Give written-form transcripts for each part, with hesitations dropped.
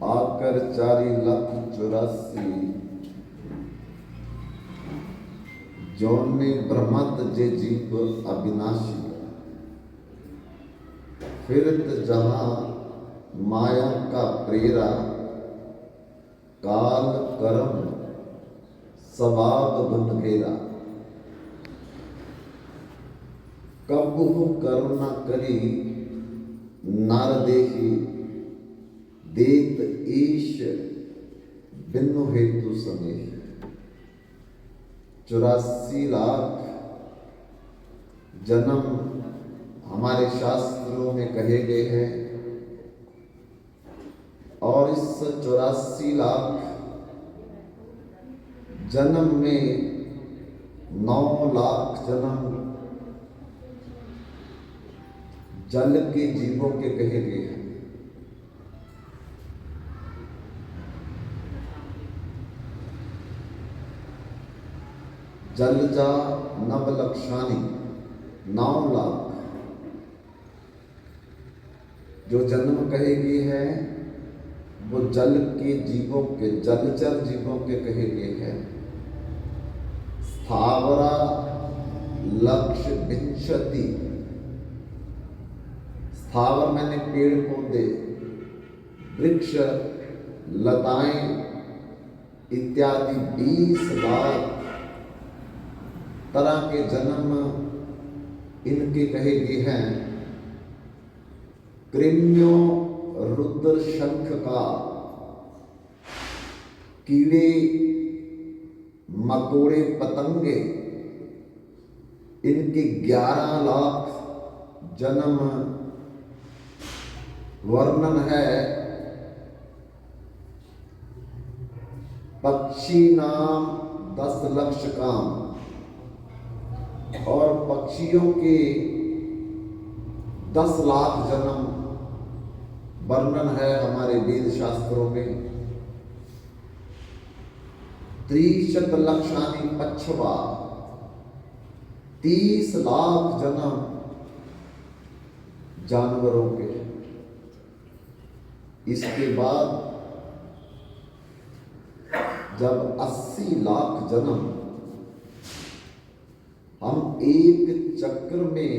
आकर 4,84,000 जौने ब्रह्मत जे जीव अविनाशी। फिरत जहां माया का प्रेरा, काल करम सबाब बन घेरा। कबहु करुणा करी नार देखी, देत ईश बिनु हेतु समेही। 84 लाख जन्म हमारे शास्त्रों में कहे गए हैं, और इस 84 लाख जन्म में 9 लाख जन्म जल के जीवों के कहे गए हैं। जलजा नवलक्षानी 9 लाख जो जन्म कहे गए हैं, वो जल के जीवों के, जलचर जीवों के कहे गए हैं। स्थावरा लक्ष्य विंशति, स्थावर मैंने पेड़ पौधे, वृक्ष, लताएं इत्यादि 20 लाख तरह के जन्म इनके कहे गए हैं। कृम्यों रुद्र शंख का, कीड़े मकोड़े पतंगे, इनके 11 लाख जन्म वर्णन है। पक्षी नाम 10 लक्ष काम, और पक्षियों के 10 लाख जन्म वर्णन है हमारे वेद शास्त्रों में। 30 लक्षानी पक्षवा, 30 लाख जन्म जानवरों के। इसके बाद जब 80 लाख जन्म हम एक चक्र में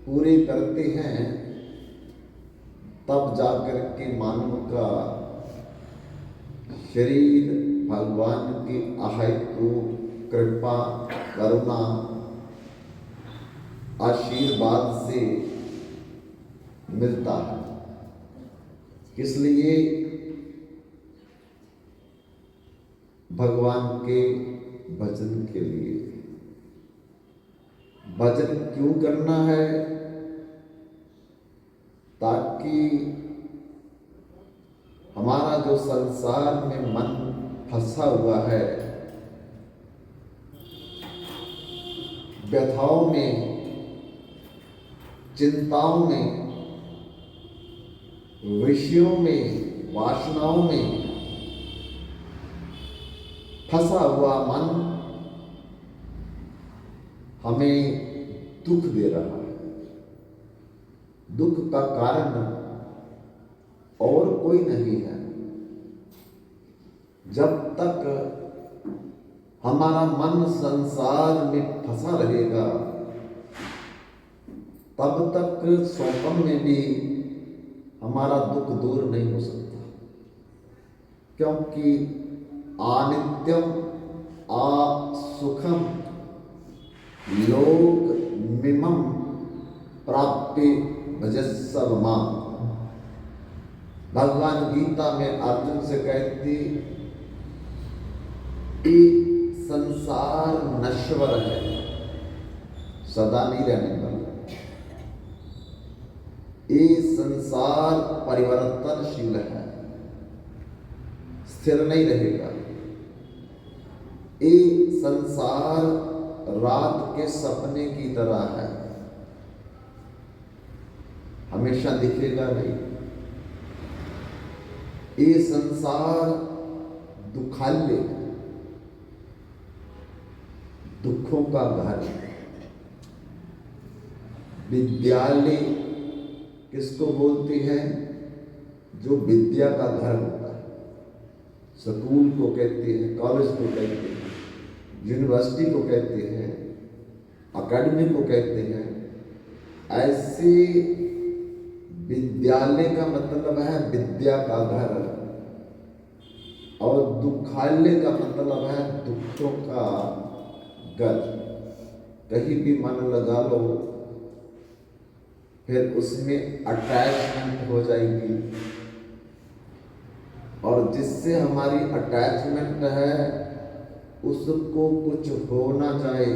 पूरे करते हैं, तब जाकर के मानव का शरीर भगवान की अहेतु कृपा करुणा आशीर्वाद से मिलता है। इसलिए भगवान के भजन के लिए, भजन क्यों करना है? ताकि हमारा जो संसार में मन फंसा हुआ है, व्यथाओं में, चिंताओं में, विषयों में, वासनाओं में फंसा हुआ मन हमें दुख दे रहा है। दुख का कारण और कोई नहीं है। जब तक हमारा मन संसार में फंसा रहेगा, तब तक स्वप्न में भी हमारा दुख दूर नहीं हो सकता। क्योंकि अनित्यम आप सुखम लोक मिमम प्राप्ति भजस्व मां। भगवान गीता में अर्जुन से कहती, ये संसार नश्वर है, सदा नहीं रहने वाला। ये संसार परिवर्तनशील है, स्थिर नहीं रहेगा। ये संसार रात के सपने की तरह है, हमेशा दिखेगा नहीं। ये संसार दुखालय, दुखों का घर है। विद्यालय किसको बोलते हैं? जो विद्या का घर होता है, स्कूल को कहते हैं, कॉलेज को कहते हैं, यूनिवर्सिटी को कहते हैं, अकेडमी को कहते हैं, ऐसे विद्यालय का मतलब है विद्या का घर, और दुखालय का मतलब है दुखों का घर। कहीं भी मन लगा लो, फिर उसमें अटैचमेंट हो जाएगी, और जिससे हमारी अटैचमेंट है उसको कुछ हो ना जाए,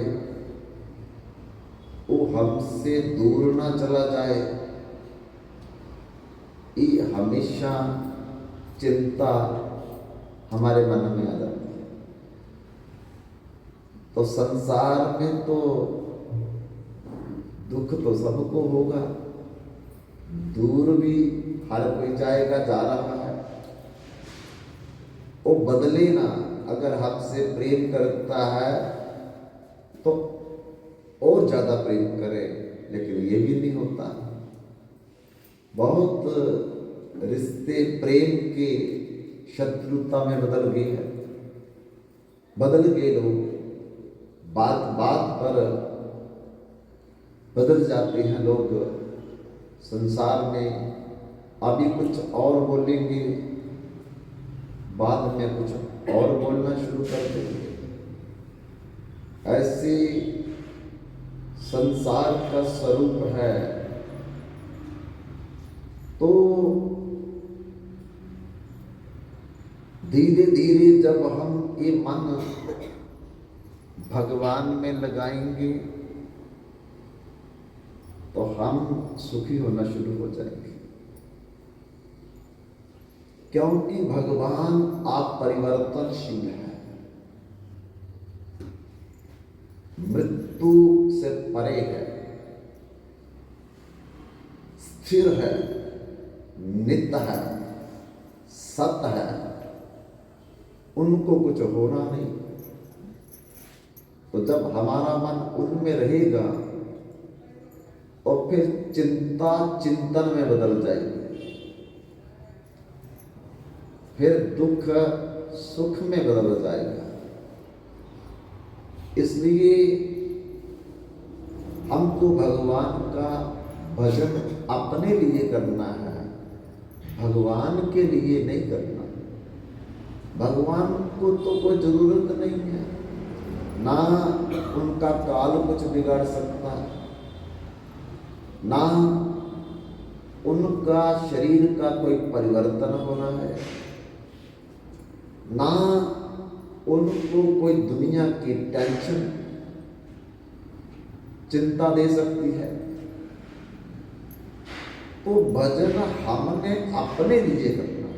वो हमसे दूर ना चला जाए, ये हमेशा चिंता हमारे मन में आ जाती है। तो संसार में तो दुख तो सबको होगा, दूर भी हर कोई जाएगा, जा रहा है। वो बदले ना, अगर हमसे प्रेम करता है तो और ज्यादा प्रेम करे, लेकिन ये भी नहीं होता। बहुत रिश्ते प्रेम के शत्रुता में बदल गए हैं, बदल गए लोग, बात बात पर बदल जाते हैं लोग। संसार में अभी कुछ और बोलेंगे, बाद में कुछ और बोलना शुरू कर देंगे। ऐसे संसार का स्वरूप है। तो धीरे धीरे जब हम ये मन भगवान में लगाएंगे तो हम सुखी होना शुरू हो जाएंगे, क्योंकि भगवान आप परिवर्तनशील है, मृत्यु से परे है, स्थिर है, नित्य है, सत्य है, उनको कुछ होना नहीं। तो जब हमारा मन उनमें रहेगा और फिर चिंता चिंतन में बदल जाएगी, फिर दुख सुख में बदल जाएगा। इसलिए हमको भगवान का भजन अपने लिए करना है, भगवान के लिए नहीं करना। भगवान को तो कोई जरूरत नहीं है, ना उनका काल कुछ बिगाड़ सकता, ना उनका शरीर का कोई परिवर्तन होना है, ना उनको कोई दुनिया की टेंशन चिंता दे सकती है। तो भजन हमने अपने लिए करना,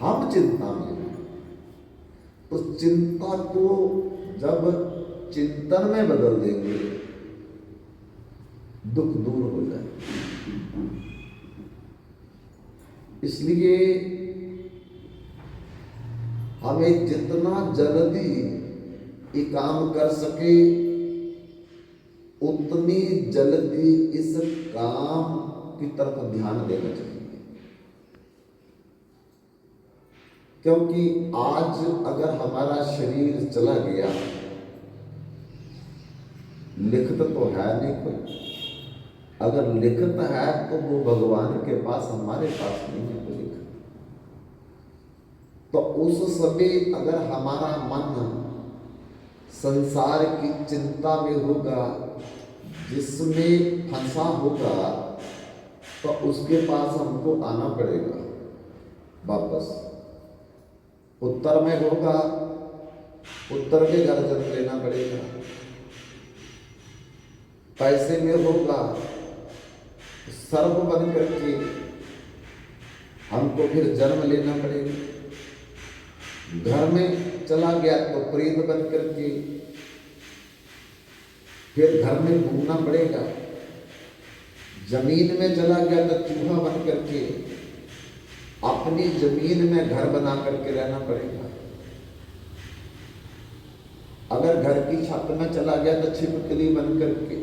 हम चिंता में हैं। तो चिंता को जब चिंतन में बदल देंगे, दुख दूर हो जाए। इसलिए हमें जितना जल्दी ये काम कर सके, उतनी जल्दी इस काम की तरफ ध्यान देना चाहिए। क्योंकि आज अगर हमारा शरीर चला गया, लिखत तो है नहीं कोई, अगर लिखत है तो वो भगवान के पास, हमारे पास नहीं है कोई लिखत। तो उस समय अगर हमारा मन संसार की चिंता में होगा, जिसमें फंसा होगा, तो उसके पास हमको आना पड़ेगा वापस। उत्तर में होगा, उत्तर के घर जन्म लेना पड़ेगा। पैसे में होगा, सर्व बन करके हमको फिर जन्म लेना पड़ेगा। घर में चला गया तो प्रेत बन करके फिर घर में घूमना पड़ेगा। जमीन में चला गया तो चूहा बन करके अपनी जमीन में घर बना करके रहना पड़ेगा। अगर घर की छत में चला गया तो छिपकली बन करके,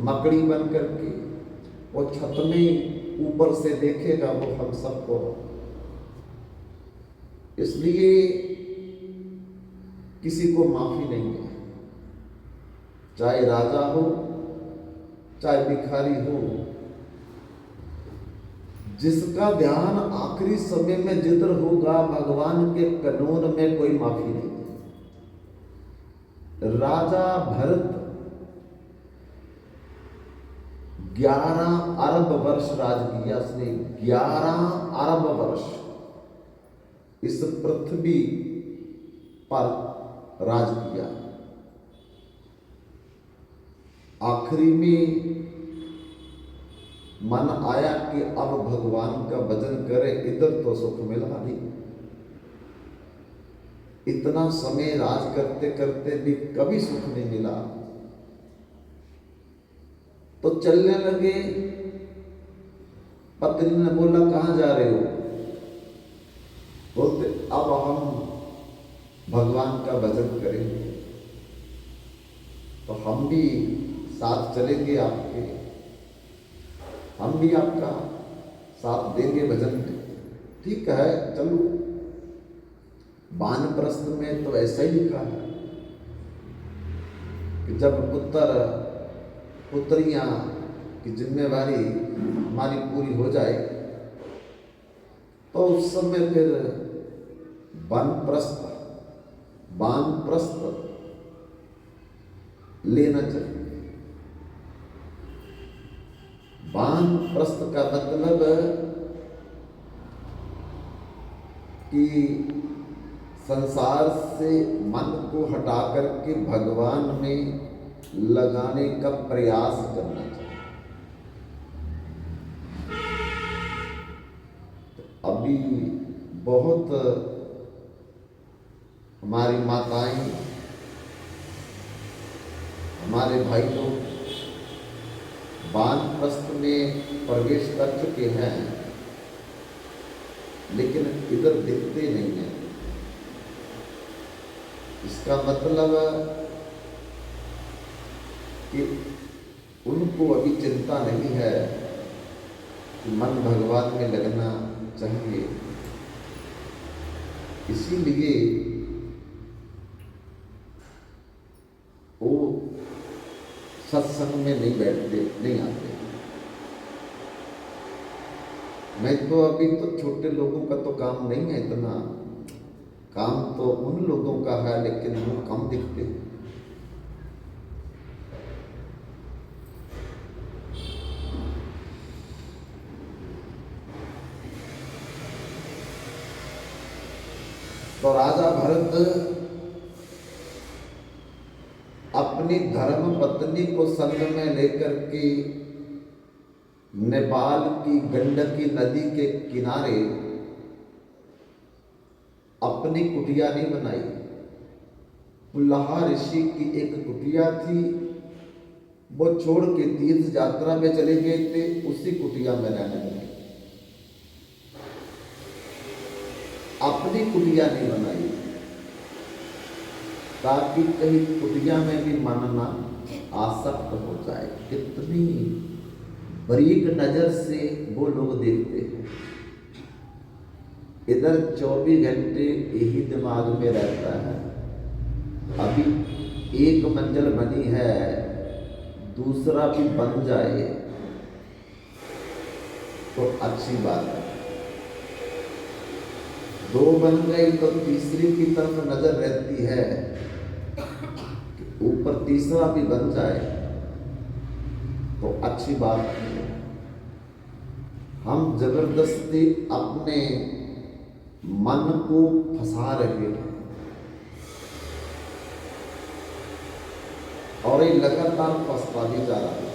मकड़ी बन करके वो छत में ऊपर से देखेगा वो हम सबको। इसलिए किसी को माफी नहीं है, चाहे राजा हो चाहे भिखारी हो। जिसका ध्यान आखिरी समय में जिधर होगा, भगवान के कानून में कोई माफी नहीं है। राजा भरत 11 अरब वर्ष राज किया उसने, 11 अरब वर्ष इस पृथ्वी पर राज किया। आखिरी में मन आया कि अब भगवान का भजन करे, इधर तो सुख मिला नहीं। इतना समय राज करते करते भी कभी सुख नहीं मिला, तो चलने लगे। पत्नी ने बोला कहां जा रहे हो? बोलते अब हम भगवान का भजन करेंगे, तो हम भी साथ चलेंगे आपके, हम भी आपका साथ देंगे भजन में। ठीक है चलो। वानप्रस्थ में तो ऐसा ही लिखा है कि जब पुत्र पुत्रियां की जिम्मेवारी हमारी पूरी हो जाए तो उस समय फिर वानप्रस्थ लेना चाहिए। वानप्रस्थ का मतलब कि संसार से मन को हटा करके भगवान में लगाने का प्रयास करना चाहिए। अभी बहुत हमारी माताएं, हमारे भाई लोग वानप्रस्थ में प्रवेश कर चुके हैं, लेकिन इधर दिखते नहीं हैं। इसका मतलब कि उनको अभी चिंता नहीं है कि मन भगवान में लगना चाहिए। इसीलिए वो सत्संग में नहीं बैठते, नहीं आते। मैं तो अभी तो छोटे लोगों का तो काम नहीं है, इतना काम तो उन लोगों का है, लेकिन वो कम दिखते हैं। तो राजा भरत अपनी धर्म पत्नी को संग में लेकर के नेपाल की गंडकी नदी के किनारे अपनी कुटिया नहीं बनाई। पुल्लाहा ऋषि की एक कुटिया थी, वो छोड़ के तीर्थ यात्रा में चले गए थे, उसी कुटिया में रहने लगे। अपनी कुटिया नहीं बनाई ताकि कहीं कुटिया में भी मन ना आसक्त हो जाए। कितनी बारीक नजर से वो लोग देखते हैं। इधर 24 घंटे यही दिमाग में रहता है, अभी एक मंजिल बनी है, दूसरा भी बन जाए तो अच्छी बात है। 2 बन गई तो तीसरी की तरफ नजर रहती है, ऊपर तीसरा भी बन जाए तो अच्छी बात है। हम जबरदस्ती अपने मन को फंसा रहे हैं और ये लगातार फंसता भी जा रहा है।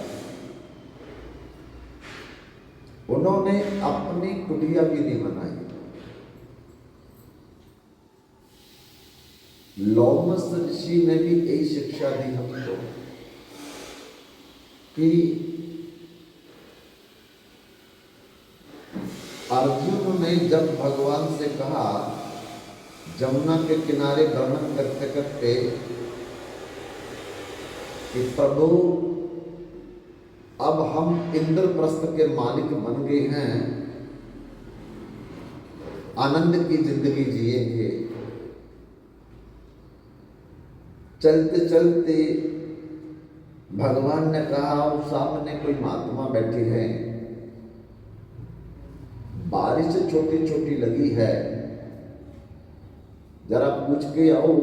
उन्होंने अपनी कुटिया भी नहीं बनाई। लोमस ऋषि ने भी यही शिक्षा दी हमको कि अर्जुन ने जब भगवान से कहा, जमुना के किनारे भ्रमण करते करते, कि प्रभु अब हम इंद्रप्रस्थ के मालिक बन गए हैं, आनंद की जिंदगी जिएंगे। चलते चलते भगवान ने कहा, और सामने कोई महात्मा बैठे हैं, बारिश छोटी छोटी लगी है, जरा पूछ के आओ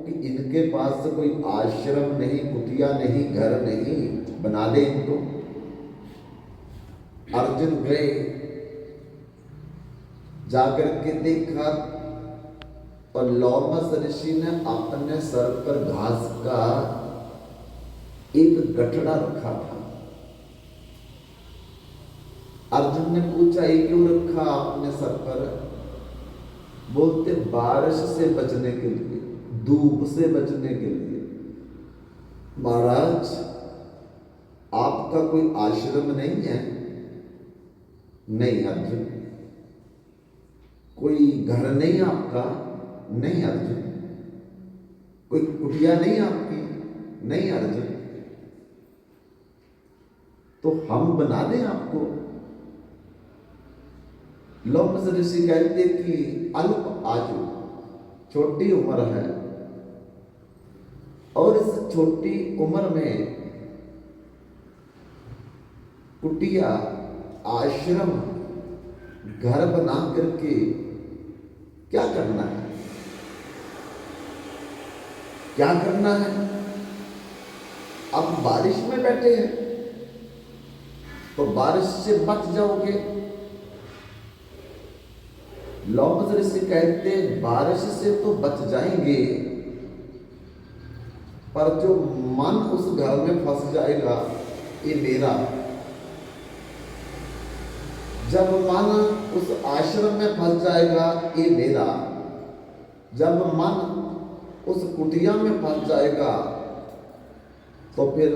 कि इनके पास से कोई आश्रम नहीं, कुटिया नहीं, घर नहीं, बना दे इनको। अर्जुन गए, जाकर के देखा और लोमस ऋषि ने अपने सर पर घास का एक गठड़ा रखा था। अर्जुन ने पूछा, ये क्यों रखा आपने सर पर? बोलते, बारिश से बचने के लिए, धूप से बचने के लिए। महाराज, आपका कोई आश्रम नहीं है? नहीं अर्जुन। कोई घर नहीं आपका? नहीं अर्जुन। कोई कुटिया नहीं आपकी? नहीं अर्जुन। तो हम बना दें आपको? लोमस ऋषि कहते कि अल्प आयु, छोटी उम्र है, और इस छोटी उम्र में कुटिया, आश्रम, घर बना करके क्या करना है? क्या करना है? अब बारिश में बैठे हैं तो बारिश से बच जाओगे। लोमस ऋषि कहते, बारिश से तो बच जाएंगे, पर जो मन उस घर में फंस जाएगा, ये मेरा। जब मन उस आश्रम में फंस जाएगा, ये मेरा। जब मन उस कुटिया में फंस जाएगा, तो फिर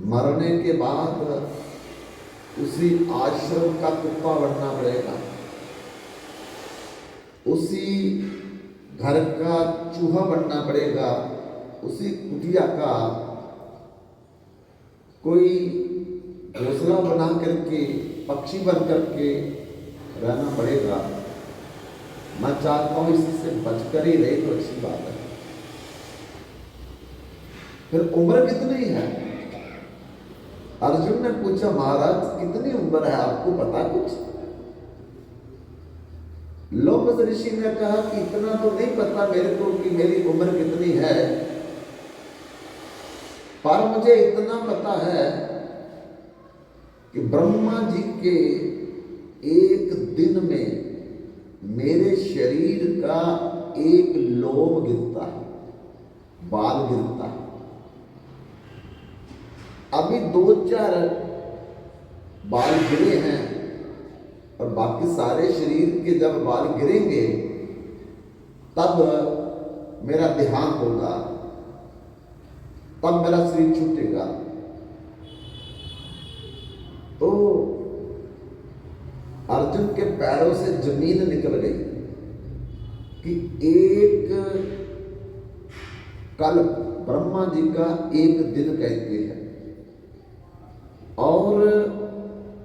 मरने के बाद उसी आश्रम का कुत्ता बनना पड़ेगा, उसी घर का चूहा बनना पड़ेगा, उसी कुटिया का कोई घोंसला बना करके, पक्षी बन करके रहना पड़ेगा। मैं चाहता हूं इससे बचकर ही रहे तो अच्छी बात है। फिर उम्र कितनी है? अर्जुन ने पूछा, महाराज कितनी उम्र है, आपको पता कुछ? लोमस ऋषि ने कहा कि इतना तो नहीं पता मेरे को कि मेरी उम्र कितनी है, पर मुझे इतना पता है कि ब्रह्मा जी के एक दिन में मेरे शरीर का एक लोम गिरता है, बाल गिरता है। अभी 2-4 बाल गिरे हैं, और बाकी सारे शरीर के जब बाल गिरेंगे तब मेरा देहांत होगा, तब मेरा शरीर छूटेगा। तो अर्जुन के पैरों से जमीन निकल गई कि एक कल्प, ब्रह्मा जी का एक दिन कहते हैं, और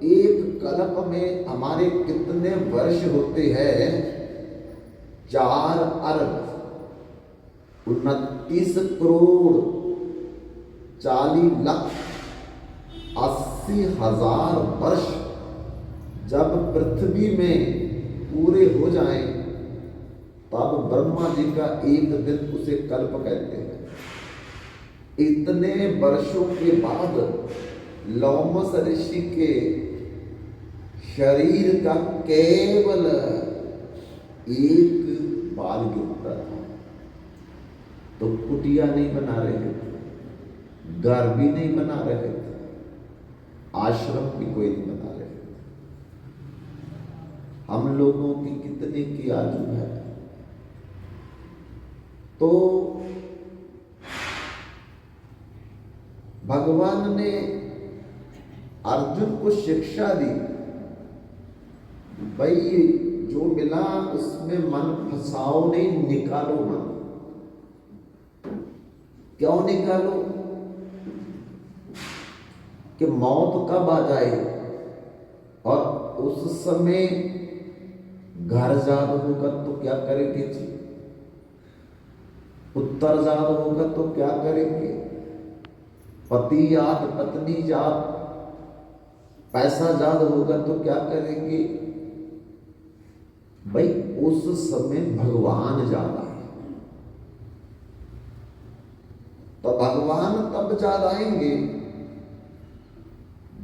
एक कल्प में हमारे कितने वर्ष होते हैं? 4 अरब 29 करोड़ 40 लाख 80 हजार वर्ष जब पृथ्वी में पूरे हो जाएं, तब ब्रह्मा जी का एक दिन उसे कल्प कहते हैं। इतने वर्षों के बाद लोमस ऋषि के शरीर का केवल एक बाल गिरता था। तो कुटिया नहीं बना रहे थे, घर भी नहीं बना रहे थे, आश्रम भी कोई नहीं बना रहे थे। हम लोगों की कितने की आयु है? तो भगवान ने अर्जुन को शिक्षा दी, भाई जो मिला उसमें मन फंसाओ नहीं, निकालो मन। क्यों निकालो? कि मौत कब आ जाए, और उस समय घर याद होगा तो क्या करेंगे जी, पुत्र याद होगा तो क्या करेंगे, पति याद, पत्नी याद, पैसा याद होगा तो क्या करेंगे। भाई उस समय भगवान याद आए तो भगवान तब याद आएंगे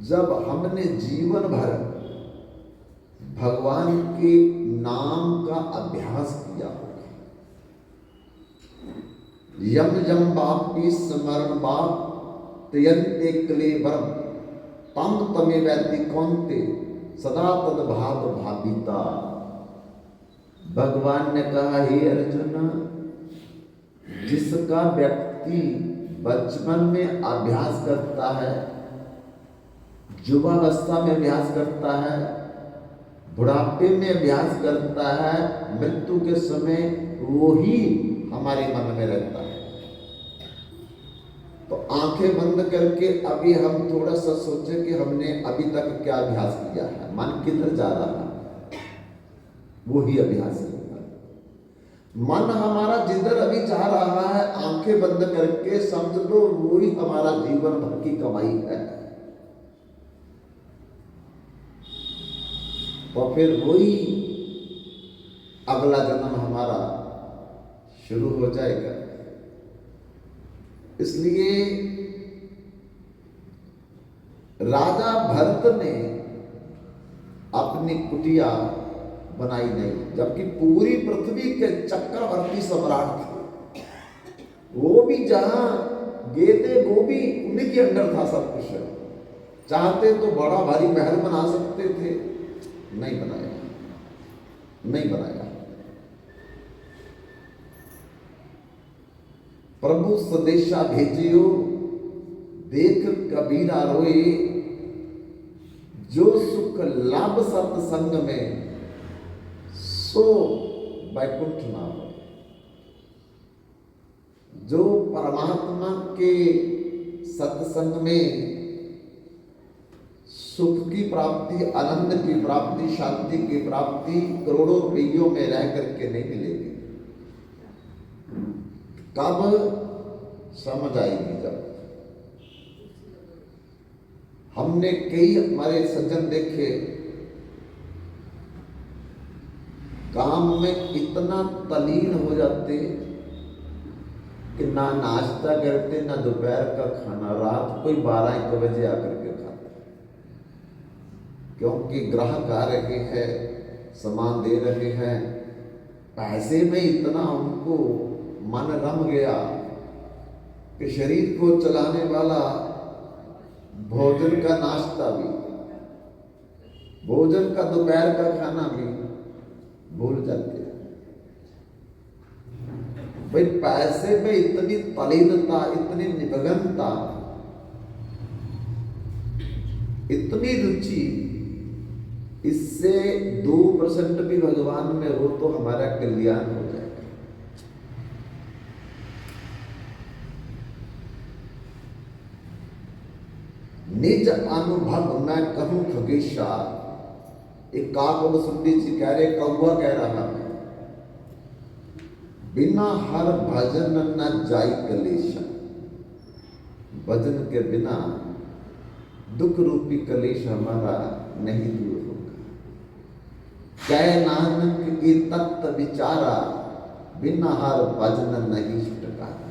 जब हमने जीवन भर भगवान के नाम का अभ्यास किया होगा। यम यम बापी स्मरण बाप त्यंते क्लेवर तम तमे वैति कौनते सदा तद भाव भाविता। भगवान ने कहा, हे अर्जुन, जिसका व्यक्ति बचपन में अभ्यास करता है, युवावस्था में अभ्यास करता है, बुढ़ापे में अभ्यास करता है, मृत्यु के समय वो ही हमारे मन में रहता है। तो आंखें बंद करके अभी हम थोड़ा सा सोचें कि हमने अभी तक क्या अभ्यास किया है, मन किधर जा रहा है, वो ही अभ्यास है। मन हमारा जिधर अभी चाह रहा है, आंखें बंद करके समझ लो वो ही हमारा जीवन भर की कमाई है। तो फिर वही अगला जन्म हमारा शुरू हो जाएगा। इसलिए राजा भरत ने अपनी कुटिया बनाई नहीं, जबकि पूरी पृथ्वी के चक्रवर्ती सम्राट थे, वो भी जहां गए थे वो भी उन्हीं के अंडर था सब कुछ। चाहते तो बड़ा भारी महल बना सकते थे, नहीं बनाया, नहीं बनाया। प्रभु संदेशा भेजियो देख कबीरा रोए, जो सुख लाभ सत्संग में सो वैकुंठ ना हो। जो परमात्मा के सत्संग में सुख की प्राप्ति, आनंद की प्राप्ति, शांति की प्राप्ति करोड़ों रुपयों में रह करके नहीं मिलेगी। कब समझ आएगी? जब हमने कई हमारे सज्जन देखे काम में इतना तल्लीन हो जाते कि ना नाश्ता करते, ना दोपहर का खाना, रात कोई 12-1 बजे आकर के खाते, क्योंकि ग्राहक आ रहे हैं, सामान दे रहे हैं, पैसे में इतना उनको मन रम गया कि शरीर को चलाने वाला भोजन का नाश्ता भी, भोजन का दोपहर का खाना भी भूल जाते हैं। भाई पैसे में इतनी तल्लीनता, इतनी निमग्नता, इतनी रुचि, इससे 2% भी भगवान में हो तो हमारा कल्याण हो जाएगा। निज अनुभव मैं कहूं खगेशा, एक काकब सुंदी जी कह रहे, कौवा कह रहा है, बिना हर भजन न जाई कलेशा। भजन के बिना दुख रूपी कलेश हमारा नहीं दूर होगा। कह नानक की तत्व विचारा, बिना हर भजन नहीं छुटकारा।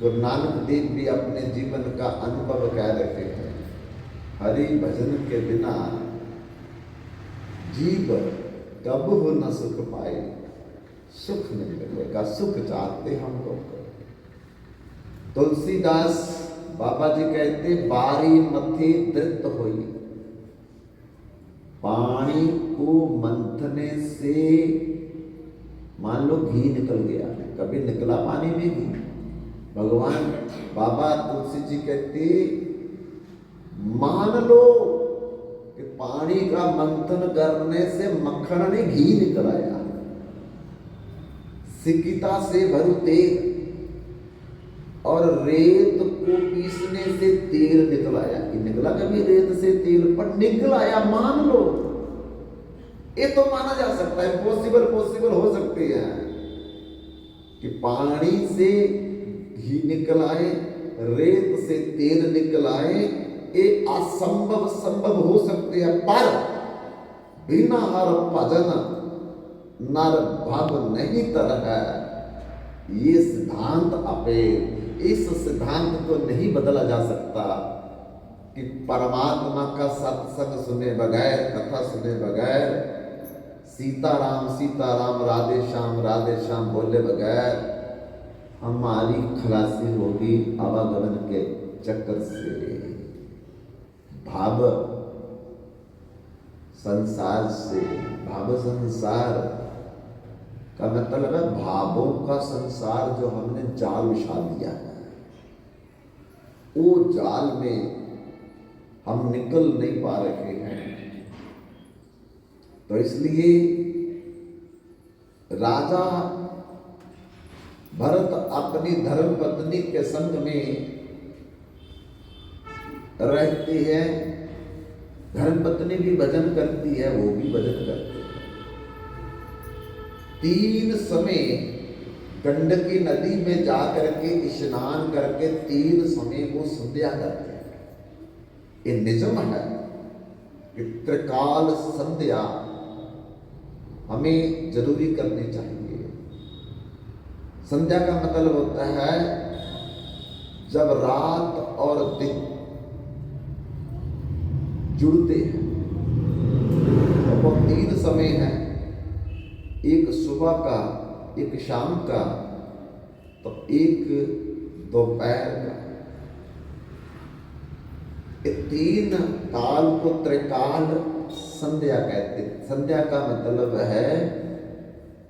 गुरु नानक देव भी अपने जीवन का अनुभव कह रहे हैं, हरि भजन के बिना जीव कब हो न सुख पाए। सुख नहीं मिलेगा, सुख चाहते हम लोग। तुलसीदास बाबा जी कहते, बारी मथे दृत होई, पानी को मंथने से मान लो घी निकल गया, कभी निकला पानी में घी। भगवान बाबा तुलसी जी कहते, मान लो कि पानी का मंथन करने से मक्खन ने घी निकल आया, सिकिता से भरु तेल। और रेत को पीसने से तेल निकल आया। कि निकला कभी रेत से तेल? पर निकल आया, मान लो, ये तो माना जा सकता है, पॉसिबल हो सकती है कि पानी से घी निकल आए, रेत से तेल निकल आए, ये असंभव संभव हो सकते हैं। पर बिना हर भजन नर भग नहीं तरह, ये सिद्धांत अपे, इस सिद्धांत को नहीं बदला जा सकता कि परमात्मा का सत्संग सुने बगैर, कथा सुने बगैर, सीताराम राधे श्याम बोले बगैर हमारी खलासी होगी आवागमन के चक्कर से, भाव संसार से। भाव संसार का मतलब है भावों का संसार जो हमने जाल बिछा दिया है, वो जाल में हम निकल नहीं पा रहे हैं। तो इसलिए राजा भरत अपनी धर्म पत्नी के संग में रहते हैं। धर्म पत्नी भी भजन करती है, वो भी भजन करते हैं। 3 समय गंडकी नदी में जाकर के स्नान करके 3 समय को संध्या करते हैं। ये निजम है कि त्रिकाल संध्या हमें जरूरी करनी चाहिए। संध्या का मतलब होता है जब रात और दिन जुड़ते हैं। तो वो 3 समय है, एक सुबह का, एक शाम का, तो एक दोपहर का। ये 3 काल को त्रिकाल संध्या कहते हैं। संध्या का मतलब है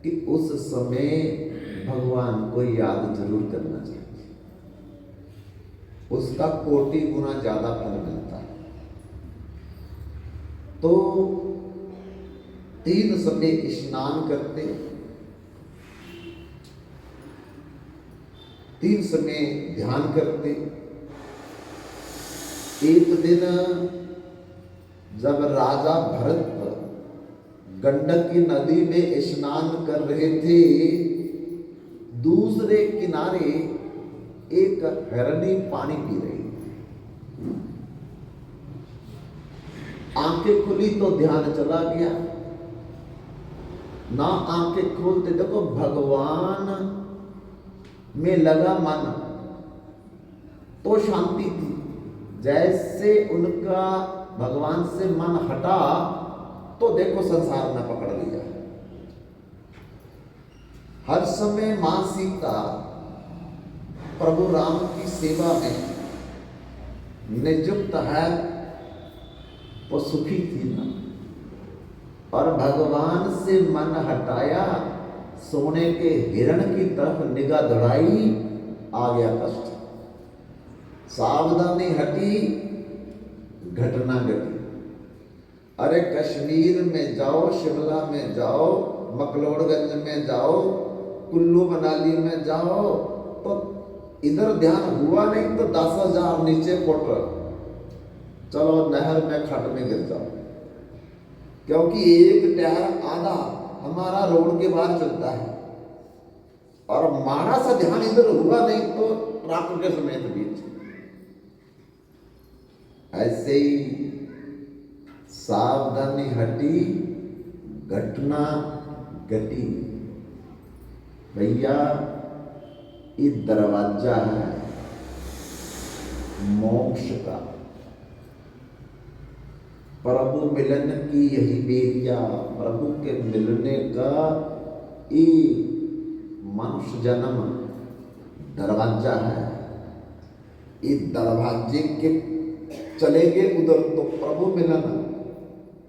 कि उस समय भगवान को याद जरूर करना चाहिए, उसका कोटि गुना ज्यादा फल मिलता है। तो 3 समय स्नान करते, 3 समय ध्यान करते। एक दिन जब राजा भरत गंडकी नदी में स्नान कर रहे थे, दूसरे किनारे एक हिरनी पानी पी रही थी। आंखें खुली तो ध्यान चला गया, ना आंखें खोलते देखो भगवान में लगा मन तो शांति थी। जैसे उनका भगवान से मन हटा तो देखो संसार में पकड़ लिया। हर समय मां सीता प्रभु राम की सेवा में नियुक्त है तो सुखी थी ना, और भगवान से मन हटाया, सोने के हिरण की तरफ निगाह दौड़ाई, आ गया कष्ट। सावधानी हटी, घटना घटी। अरे कश्मीर में जाओ, शिमला में जाओ, मकलोडगंज में जाओ, कुल्लू मनाली में जाओ, तो इधर ध्यान हुआ नहीं तो 10,000 नीचे फुट, चलो नहर में खट में गिर जाओ। क्योंकि एक टायर आधा हमारा रोड के बाहर चलता है, और माड़ा सा ध्यान इधर हुआ नहीं तो ट्रक के समेत बीच। ऐसे ही सावधानी हटी, घटना घटी। भैया ये दरवाजा है मोक्ष का, प्रभु मिलन की यही बेरिया, प्रभु के मिलने का ये मनुष्य जन्म दरवाजा है। इस दरवाजे के चले गए उधर तो प्रभु मिलन,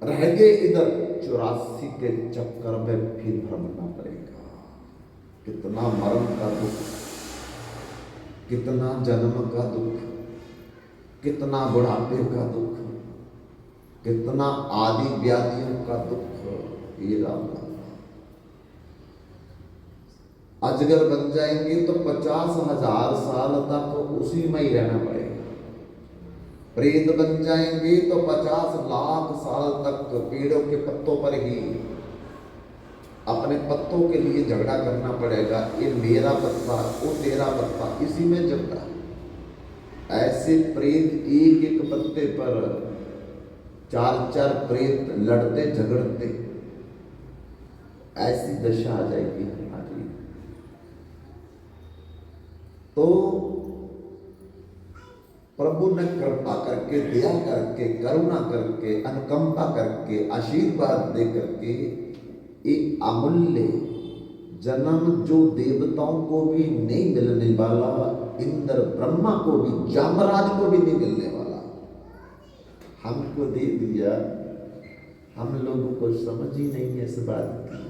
रह गए इधर 84 के चक्कर में फिर भ्रमना पड़ेगा। कितना मरण का दुख, कितना जन्म का दुख, कितना बुढ़ापे का दुख, कितना आदि व्याधियों का दुख। ये राम अजगर बन जाएंगे तो 50,000 साल तक उसी में ही रहना पड़ेगा। प्रेत बन जाएंगे तो 50 लाख साल तक पेड़ों के पत्तों पर ही अपने पत्तों के लिए झगड़ा करना पड़ेगा। ये मेरा पत्ता, वो तेरा पत्ता, इसी में झगड़ा। ऐसे प्रेत एक एक पत्ते पर 4-4 प्रेत लड़ते झगड़ते, ऐसी दशा आ जाएगी हमारी। तो प्रभु ने कृपा करके, दया करके, करुणा करके, अनुकंपा करके, आशीर्वाद दे करके एक अमूल्य जन्म जो देवताओं को भी नहीं मिलने वाला, इंद्र ब्रह्मा को भी, जामराज को भी नहीं मिलने वाला, हमको दे दिया। हम लोगों को समझ ही नहीं है इस बात की,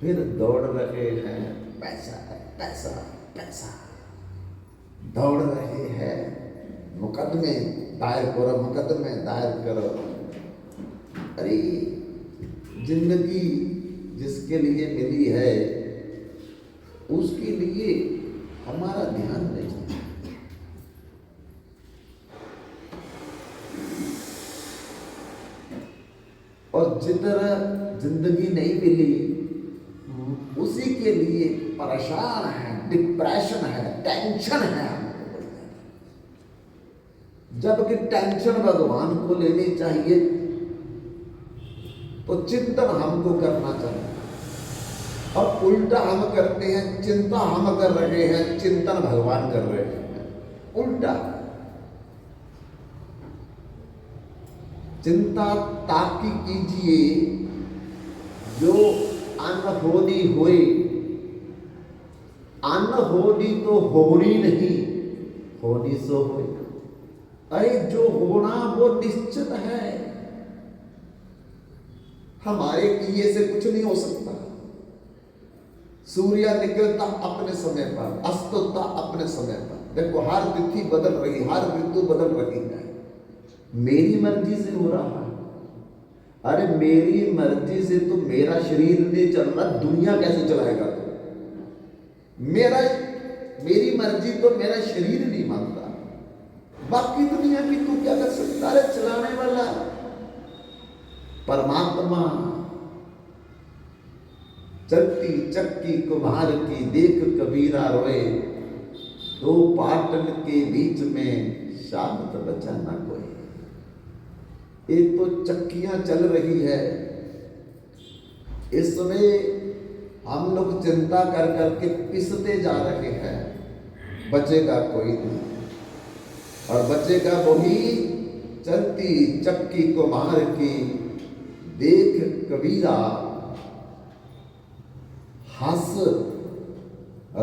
फिर दौड़ रहे हैं पैसा पैसा पैसा, दौड़ रहे हैं मुकदमे दायर करो, मुकदमे दायर करो। अरे जिंदगी जिसके लिए मिली है उसके लिए हमारा ध्यान नहीं। और जिधर जिंदगी नहीं मिली उसी के लिए परेशान है, डिप्रेशन है, टेंशन है। जबकि टेंशन भगवान को लेनी चाहिए, तो चिंतन हमको करना चाहिए। और उल्टा हम करते हैं, चिंता हम कर रहे हैं, चिंतन भगवान कर रहे हैं, उल्टा। चिंता ताकि कीजिए जो अनहोनी हुए, अनहोनी तो होनी नहीं, होनी सो हो। अरे जो होना वो निश्चित है, हमारे किए से कुछ नहीं हो सकता। सूर्य निकलता अपने समय पर, अस्त होता अपने समय पर। देखो हर तिथि बदल रही, हर ऋतु बदल रही है, मेरी मर्जी से हो रहा है। अरे मेरी मर्जी से तो मेरा शरीर नहीं चल रहा, दुनिया कैसे चलाएगा? तो मेरी मर्जी तो मेरा शरीर नहीं मानता, बाकी दुनिया की तू क्या कर सकता है? चलाने वाला परमात्मा। चलती चक्की कुम्हार की देख कबीरा रोए, दो पाटन के बीच में शांत बचा ना कोई। एक तो चक्कियां चल रही है, इसमें हम लोग चिंता कर करके पिसते जा रहे हैं, बचेगा कोई नहीं। और बचेगा वही चलती चक्की कुम्हार की देख कबीरा, हंस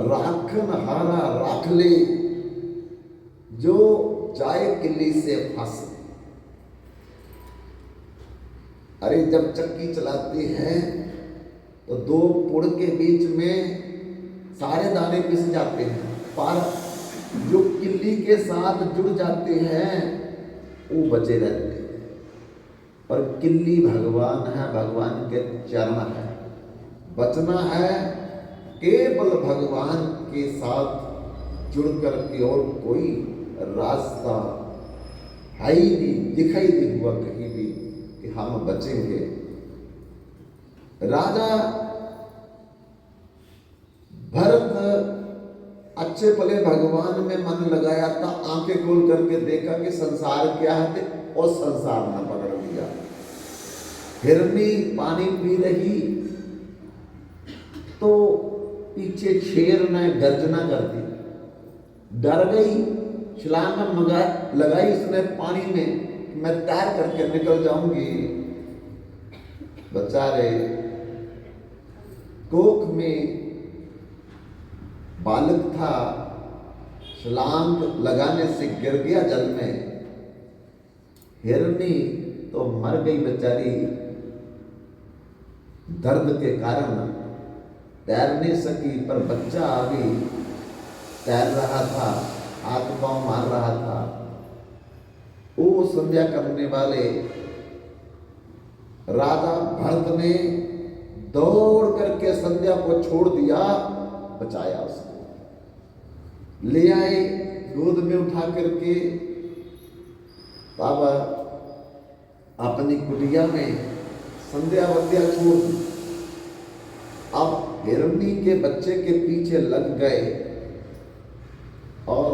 राखन हारा राख ले, जो जाए किल्ली से फंस। अरे जब चक्की चलाते हैं तो दो पुड़ के बीच में सारे दाने पिस जाते हैं, पर जो किल्ली के साथ जुड़ जाते हैं वो बचे रहते हैं। और किल्ली भगवान है, भगवान के चरण है। बचना है केवल भगवान के साथ जुड़ करके, और कोई रास्ता है ही नहीं, दिखाई नहीं हुआ कहीं भी कि हम बचेंगे। राजा भरत अच्छे भले भगवान में मन लगाया था, आंखें खोल करके देखा कि संसार क्या है, और संसार न पकड़ लिया। हिरनी पानी पी रही तो पीछे शेर ने गर्जना कर दी, डर गई, छलांग लगाई उसने पानी में, मैं तैर करके निकल जाऊंगी। बेचारे कोख में बालक था, छलांग लगाने से गिर गया जल में। हिरनी तो मर गई बेचारी, दर्द के कारण तैर नहीं सकी, पर बच्चा अभी तैर रहा था, हाथ पांव मार रहा था। वो संध्या करने वाले राजा भरत ने दौड़ करके संध्या को छोड़ दिया बचाया उसको, ले आए गोद में उठा करके, तब अपनी कुटिया में संध्या वंध्या छोड़ दी। अब हिरणी के बच्चे के पीछे लग गए और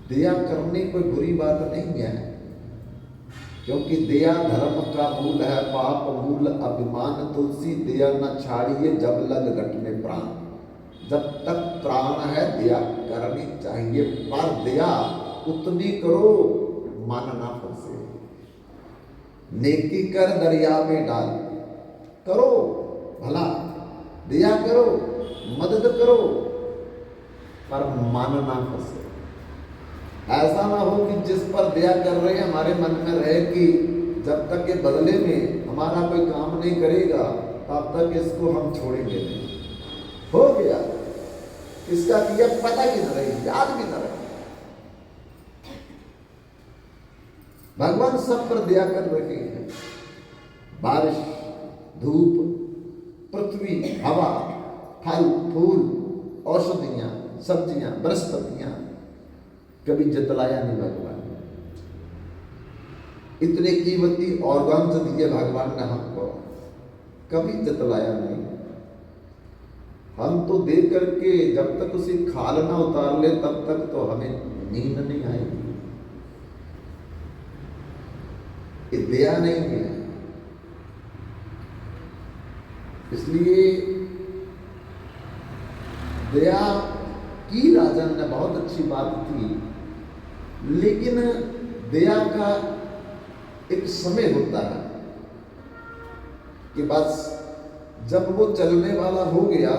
दया करनी कोई बुरी बात नहीं है, क्योंकि दया धर्म का मूल है, पाप मूल अभिमान तुलसी दया न छाड़िए जब लग घट में प्राण। जब तक प्राण है दया करनी चाहिए, पर दया उतनी करो मन ना फंसे। नेकी कर दरिया में डाल, करो भला, दया करो, मदद करो, पर मन ना फंसे। ऐसा ना हो कि जिस पर दया कर रहे हैं हमारे मन में रहे कि जब तक ये बदले में हमारा कोई काम नहीं करेगा तब तक इसको हम छोड़ेंगे नहीं। हो गया, किसका किया पता ही न रहे, याद भी न रहे। भगवान सब पर दया कर रहे हैं। बारिश, धूप, पृथ्वी, हवा, फल फूल, औषधियां, सब्जियां, वनस्पतियां, कभी जतलाया नहीं भगवान ने। इतने कीमती ऑर्गन्स दिए भगवान ने हमको, कभी जतलाया नहीं। हम तो दे करके जब तक उसे खाल ना उतार ले तब तक तो हमें नींद नहीं आएगी। ये दया नहीं है। इसलिए दया की राजन ने बहुत अच्छी बात थी, लेकिन दया का एक समय होता है कि बस जब वो चलने वाला हो गया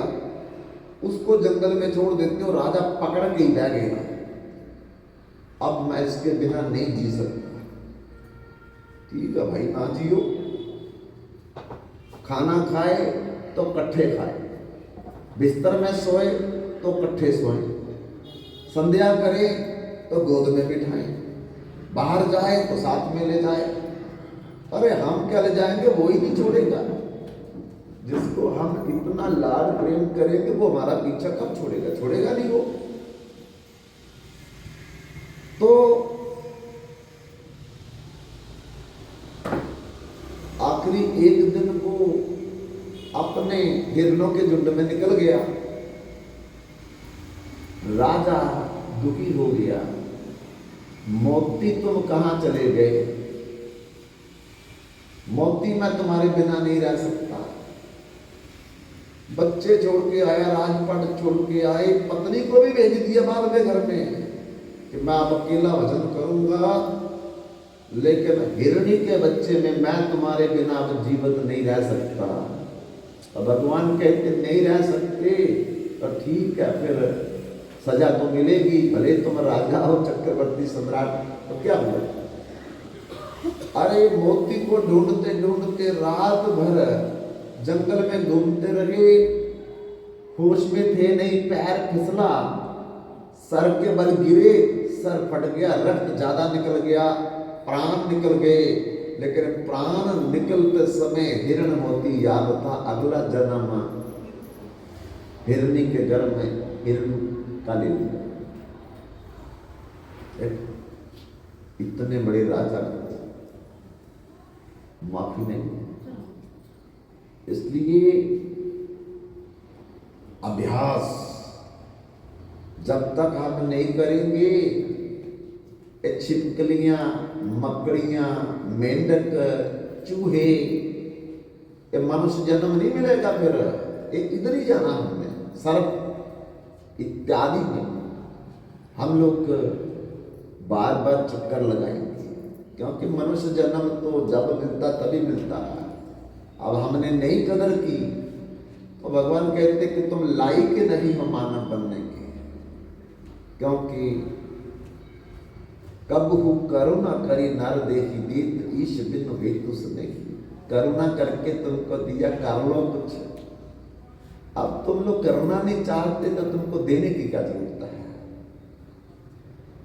उसको जंगल में छोड़ देते हो, राजा पकड़ के ही रह गया, अब मैं इसके बिना नहीं जी सकता। ठीक है भाई, ना जियो। खाना खाए तो कट्ठे खाए, बिस्तर में सोए तो कट्ठे सोए, संध्या करे तो गोद में बिठाए, बाहर जाए तो साथ में ले जाए। अरे हम क्या ले जाएंगे, वो ही नहीं छोड़ेगा। जिसको हम इतना लाड प्रेम करेंगे वो हमारा पीछा कब छोड़ेगा, छोड़ेगा नहीं वो। तो आखिरी एक दिन वो अपने हिरणों के झुंड में निकल गया। राजा दुखी हो गया, मोती तुम कहां चले गए? मोती मैं तुम्हारे बिना नहीं रह सकता। बच्चे छोड़ के आया, राजपाट छोड़ के आए, पत्नी को भी भेज दिया बाद में घर में कि मैं अब अकेला भजन करूंगा, लेकिन हिरणी के बच्चे में मैं तुम्हारे बिना अब जीवित नहीं रह सकता। अब भगवान कहते नहीं रह सकते तो ठीक है, फिर सजा तो मिलेगी, भले तुम राजा हो, चक्रवर्ती सम्राट, तो क्या हुआ? अरे मोती को ढूंढते ढूंढते रात भर जंगल में घूमते रहे, होश में थे नहीं, पैर फिसला, सर के बल गिरे, सर फट गया, रक्त ज्यादा निकल गया, प्राण निकल गए। लेकिन प्राण निकलते समय हिरण मोती याद था, अगला जन्म हिरणी के गर्भ में हिरण का ले लिया। इतने बड़े राजा माफी नहीं। इसलिए अभ्यास जब तक हम नहीं करेंगे, छिपकलियां, मकड़ियां, मेंढक, चूहे, ये मनुष्य जन्म नहीं मिलेगा। फिर एक इधर ही जाना हमने, सर्प इत्यादि में हम लोग बार बार चक्कर लगाएंगे, क्योंकि मनुष्य जन्म तो जब मिलता तभी मिलता है। अब हमने नहीं कदर की तो भगवान कहते कि तुम लायक नहीं हो मानव बनने के, क्योंकि कब हु करुणा करी नर देखी दीत ईश बिन हेतु नहीं। करुणा करके तुमको दिया, कर लो कुछ। अब तुम लोग करुणा नहीं चाहते तो तुमको देने की क्या जरूरत है?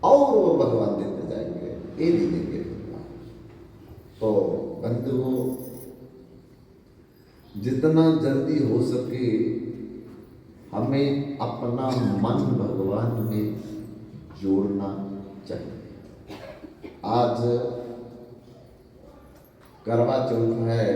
और वो भगवान देते जाएंगे, ये नहीं देंगे। तो बंधुओं, जितना जल्दी हो सके हमें अपना मन भगवान में जोड़ना चाहिए। आज करवा चौथ है,